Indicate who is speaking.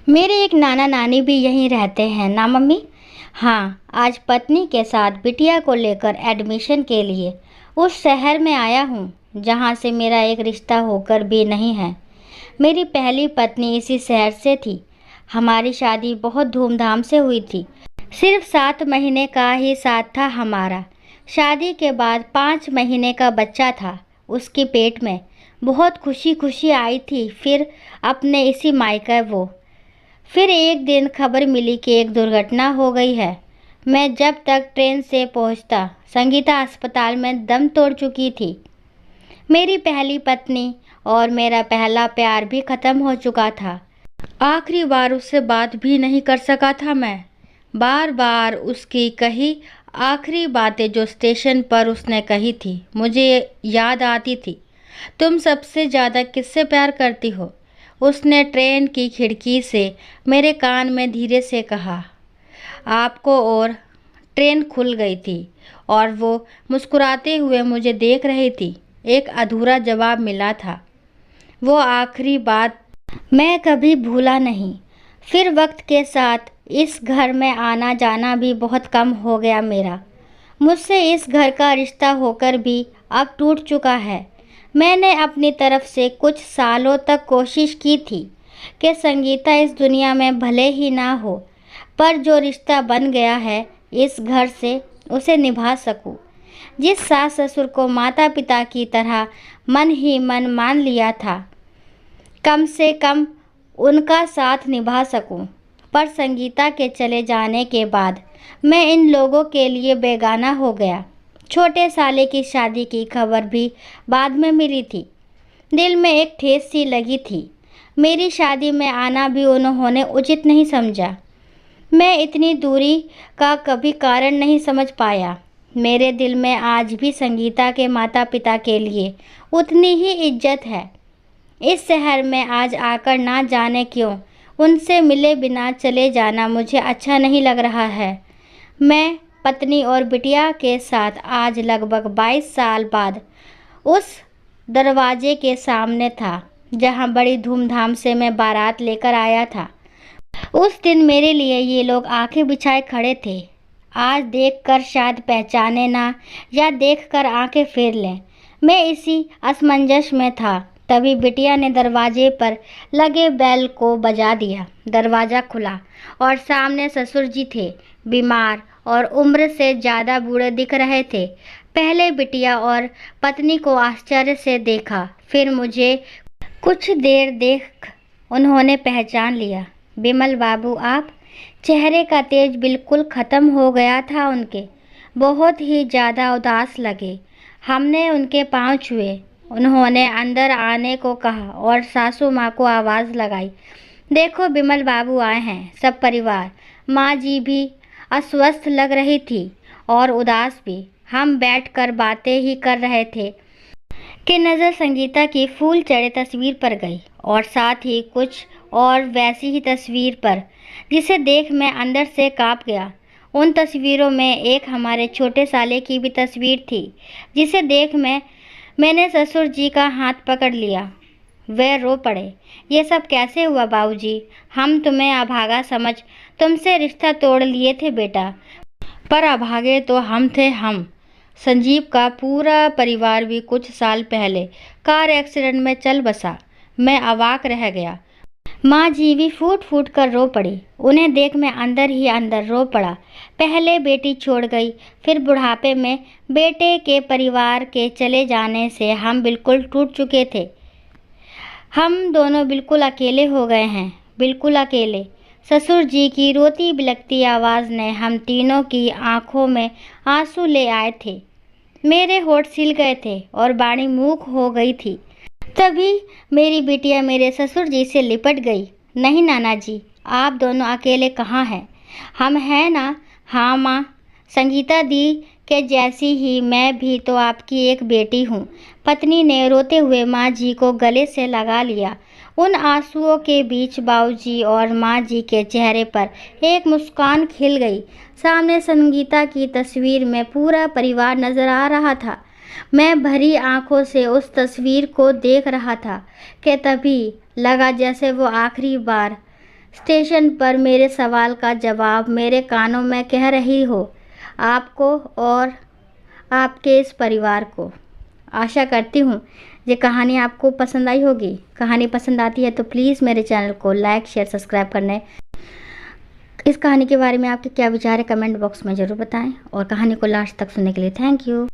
Speaker 1: मेरे एक नाना नानी भी यहीं रहते हैं ना मम्मी। हाँ, आज पत्नी के साथ बिटिया को लेकर एडमिशन के लिए उस शहर में आया हूँ जहाँ से मेरा एक रिश्ता होकर भी नहीं है। मेरी पहली पत्नी इसी शहर से थी। हमारी शादी बहुत धूमधाम से हुई थी। सिर्फ 7 महीने का ही साथ था हमारा। शादी के बाद 5 महीने का बच्चा था उसके पेट में। बहुत खुशी खुशी आई थी फिर अपने इसी मायके वो। फिर एक दिन खबर मिली कि एक दुर्घटना हो गई है। मैं जब तक ट्रेन से पहुंचता संगीता अस्पताल में दम तोड़ चुकी थी। मेरी पहली पत्नी और मेरा पहला प्यार भी ख़त्म हो चुका था। आखिरी बार उससे बात भी नहीं कर सका था मैं। बार बार उसकी कही आखिरी बातें जो स्टेशन पर उसने कही थी मुझे याद आती थी। तुम सबसे ज़्यादा किससे प्यार करती हो? उसने ट्रेन की खिड़की से मेरे कान में धीरे से कहा। आपको। और ट्रेन खुल गई थी और वो मुस्कुराते हुए मुझे देख रही थी। एक अधूरा जवाब मिला था। वो आखिरी बात मैं कभी भूला नहीं। फिर वक्त के साथ इस घर में आना जाना भी बहुत कम हो गया मेरा। मुझसे इस घर का रिश्ता होकर भी अब टूट चुका है। मैंने अपनी तरफ से कुछ सालों तक कोशिश की थी कि संगीता इस दुनिया में भले ही ना हो, पर जो रिश्ता बन गया है इस घर से उसे निभा सकूं। जिस सास ससुर को माता पिता की तरह मन ही मन मान लिया था, कम से कम उनका साथ निभा सकूं। पर संगीता के चले जाने के बाद मैं इन लोगों के लिए बेगाना हो गया। छोटे साले की शादी की खबर भी बाद में मिली थी। दिल में एक ठेस सी लगी थी। मेरी शादी में आना भी उन्होंने उचित नहीं समझा। मैं इतनी दूरी का कभी कारण नहीं समझ पाया। मेरे दिल में आज भी संगीता के माता पिता के लिए उतनी ही इज्जत है। इस शहर में आज आकर ना जाने क्यों उनसे मिले बिना चले जाना मुझे अच्छा नहीं लग रहा है। मैं पत्नी और बिटिया के साथ आज लगभग 22 साल बाद उस दरवाजे के सामने था जहां बड़ी धूमधाम से मैं बारात लेकर आया था। उस दिन मेरे लिए ये लोग आंखें बिछाए खड़े थे। आज देखकर शायद पहचाने ना या देखकर आंखें फेर लें। मैं इसी असमंजस में था। तभी बिटिया ने दरवाजे पर लगे बेल को बजा दिया। दरवाज़ा खुला और सामने ससुर जी थे, बीमार और उम्र से ज़्यादा बूढ़े दिख रहे थे। पहले बिटिया और पत्नी को आश्चर्य से देखा, फिर मुझे। कुछ देर देख उन्होंने पहचान लिया। बिमल बाबू आप? चेहरे का तेज बिल्कुल ख़त्म हो गया था उनके। बहुत ही ज़्यादा उदास लगे। हमने उनके पाँव छुए। उन्होंने अंदर आने को कहा और सासू माँ को आवाज़ लगाई। देखो बिमल बाबू आए हैं, सब परिवार। माँ जी भी अस्वस्थ लग रही थी और उदास भी। हम बैठकर बातें ही कर रहे थे कि नज़र संगीता की फूल चढ़े तस्वीर पर गई और साथ ही कुछ और वैसी ही तस्वीर पर जिसे देख मैं अंदर से कांप गया। उन तस्वीरों में एक हमारे छोटे साले की भी तस्वीर थी जिसे देख मैंने ससुर जी का हाथ पकड़ लिया। वे रो पड़े। ये सब कैसे हुआ बाबूजी? हम तुम्हें अभागा समझ तुमसे रिश्ता तोड़ लिए थे बेटा, पर अभागे तो हम थे हम। संजीव का पूरा परिवार भी कुछ साल पहले कार एक्सीडेंट में चल बसा। मैं अवाक रह गया। माँ जी भी फूट फूट कर रो पड़ी। उन्हें देख मैं अंदर ही अंदर रो पड़ा। पहले बेटी छोड़ गई, फिर बुढ़ापे में बेटे के परिवार के चले जाने से हम बिल्कुल टूट चुके थे। हम दोनों बिल्कुल अकेले हो गए हैं, बिल्कुल अकेले। ससुर जी की रोती बिलखती आवाज़ ने हम तीनों की आंखों में आंसू ले आए थे। मेरे होठ सिल गए थे और बाणी मूक हो गई थी। तभी मेरी बिटिया मेरे ससुर जी से लिपट गई। नहीं नाना जी, आप दोनों अकेले कहाँ हैं? हम हैं ना। हाँ माँ, संगीता दी के जैसी ही मैं भी तो आपकी एक बेटी हूँ। पत्नी ने रोते हुए माँ जी को गले से लगा लिया। उन आंसुओं के बीच बाबूजी और माँ जी के चेहरे पर एक मुस्कान खिल गई। सामने संगीता की तस्वीर में पूरा परिवार नजर आ रहा था। मैं भरी आंखों से उस तस्वीर को देख रहा था कि तभी लगा जैसे वो आखिरी बार स्टेशन पर मेरे सवाल का जवाब मेरे कानों में कह रही हो आपको और आपके इस परिवार को। आशा करती हूँ ये कहानी आपको पसंद आई होगी। कहानी पसंद आती है तो प्लीज़ मेरे चैनल को लाइक शेयर सब्सक्राइब करना। इस कहानी के बारे में आपके क्या विचार है कमेंट बॉक्स में ज़रूर बताएं और कहानी को लास्ट तक सुनने के लिए थैंक यू।